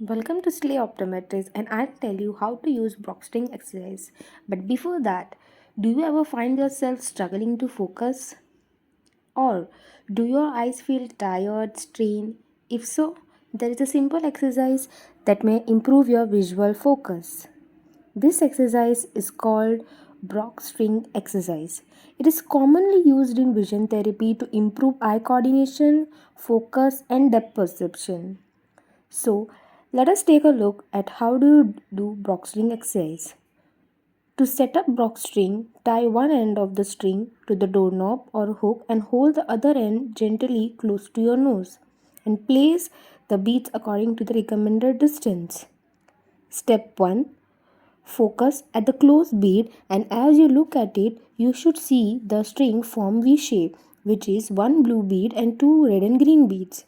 Welcome to Slay Optometrist, and I'll tell you how to use boxing exercise. But before that, do you ever find yourself struggling to focus? Or do your eyes feel tired, strained? If so, there is a simple exercise that may improve your visual focus. This exercise is called Brock string exercise. It is commonly used in vision therapy to improve eye coordination, focus, and depth perception. So, let us take a look at how do you do Brock string exercise. To set up Brock string, tie one end of the string to the doorknob or hook and hold the other end gently close to your nose and place the beads according to the recommended distance. Step 1. Focus at the closed bead, and as you look at it, you should see the string form V shape, which is one blue bead and two red and green beads.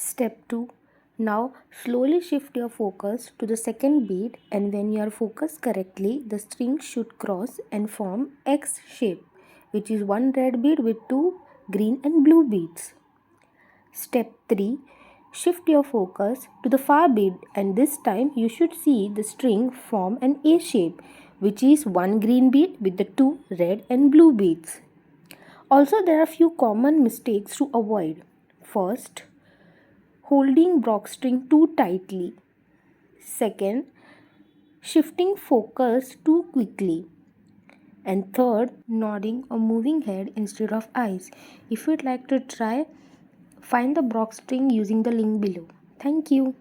Step 2. Now slowly shift your focus to the second bead, and when you are focused correctly, the string should cross and form X shape, which is one red bead with two green and blue beads. Step 3. Shift your focus to the far bead, and this time you should see the string form an A shape, which is one green bead with the two red and blue beads. Also, there are few common mistakes to avoid. First, holding Brock string too tightly. Second, shifting focus too quickly. And third, nodding or moving head instead of eyes. If you'd like to try, find the Brock string using the link below. Thank you.